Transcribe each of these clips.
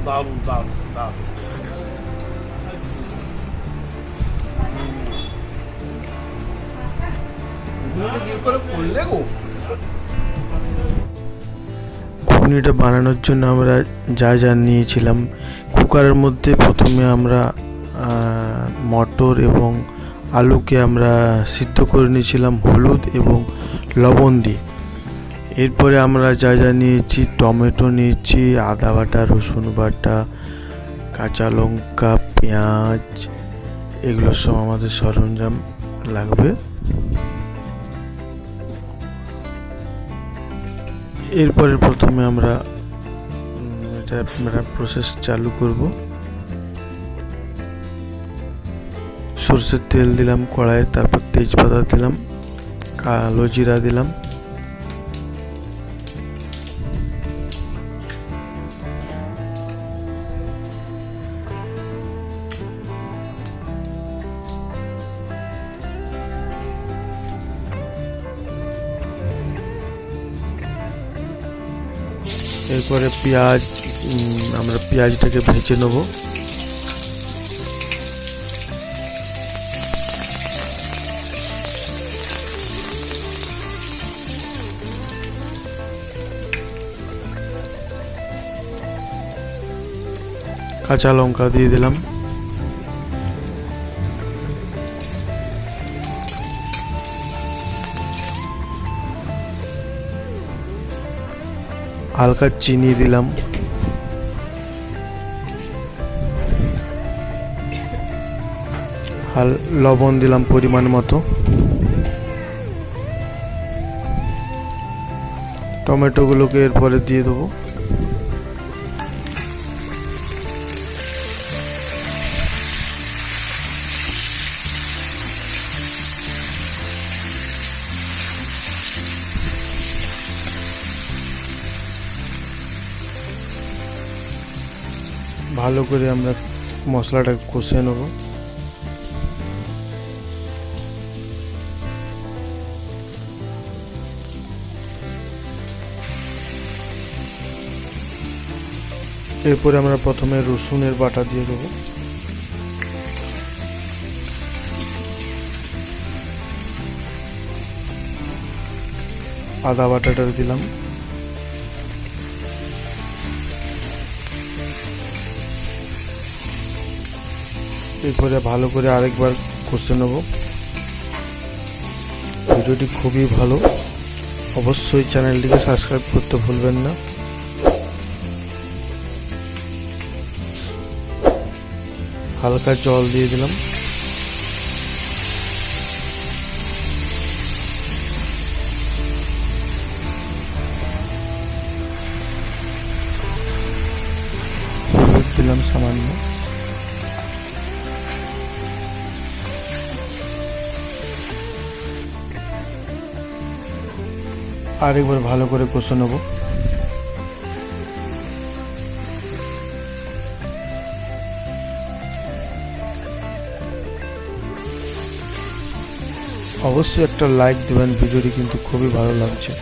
দারুণ দারুণ দারুণ। করলে গো ঘুগনিটা বানানোর জন্য আমরা যা যা নিয়েছিলাম, কুকারের মধ্যে প্রথমে আমরা মটর এবং আলুকে আমরা সিদ্ধ করে নিয়েছিলাম হলুদ এবং লবণ দিয়ে। এরপরে আমরা যা যা নিয়েছি, টমেটো নিয়েছি, আদা বাটা, রসুন বাটা, কাঁচা লঙ্কা, পেঁয়াজ, এগুলো সব আমাদের সরঞ্জাম লাগবে। এরপরে প্রথমে আমরা এটা প্রসেস চালু করব। সরষের তেল দিলাম কড়াইয়ে, তারপর তেজপাতা দিলাম, কালো জিরা দিলাম, এরপরে পেঁয়াজ, আমরা পেঁয়াজটাকে ভেজে নেব। কাঁচা লঙ্কা দিয়ে দিলাম, হালকা চিনি দিলাম, লবণ দিলাম পরিমাণ মতো, টমেটোগুলোকে এরপরে দিয়ে দেবো। ভালো করে আমরা মশলাটা কষে নেব। এরপরে আমরা প্রথমে রসুনের বাটা দিয়ে দেবো, আদা বাটাটা দিলাম, এরপরে ভালো করে আরেকবার কষে নেব। ভিডিওটি খুবই ভালো, অবশ্যই চ্যানেলটিকে সাবস্ক্রাইব করতে ভুলবেন না। হালকা জল দিয়ে দিলাম, হলুদ দিলাম সামান্য, আরেকবার ভালো করে কষে নেব। অবশ্যই একটা লাইক দেবেন, ভিডিওটি কিন্তু খুবই ভালো লাগছে।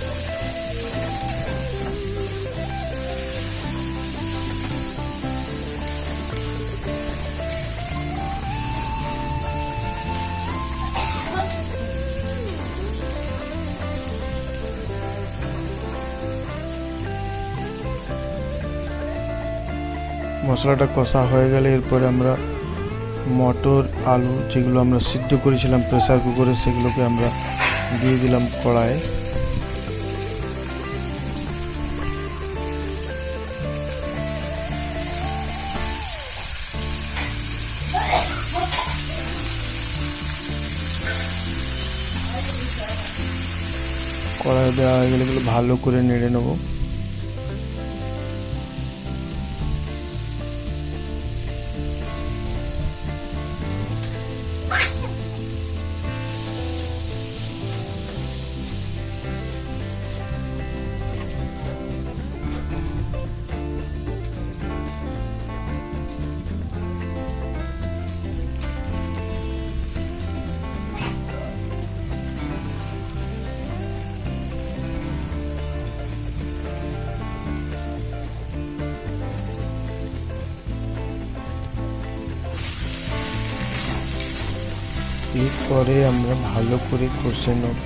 মশলাটা কষা হয়ে গেলে এরপরে আমরা মটর, আলু যেগুলো আমরা সিদ্ধ করেছিলাম প্রেসার কুকারে, সেগুলোকে আমরা দিয়ে দিলাম কড়াইয়ে। কড়াই দেওয়া হয়ে গেলে এগুলো ভালো করে নেড়ে নেব। এরপরে আমরা ভালো করে কষে নেব।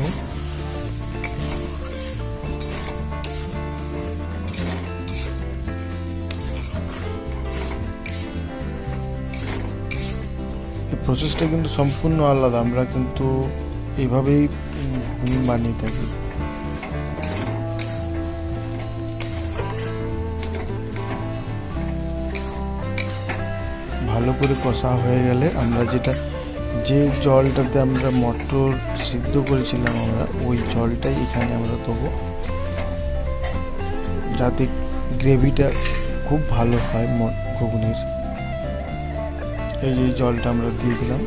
এই প্রসেসটা কিন্তু সম্পূর্ণ আলাদা, আমরা কিন্তু এইভাবেই ঘুগনি বানিয়ে থাকি। ভালো করে কষা হয়ে গেলে আমরা যে জলটাতে আমরা মটর সিদ্ধ করেছিলাম আমরা ওই জলটাই এখানে আমরা দেবো, যাতে গ্রেভিটা খুব ভালো হয় ঘুগনির। এই যে জলটা আমরা দিয়ে দিলাম।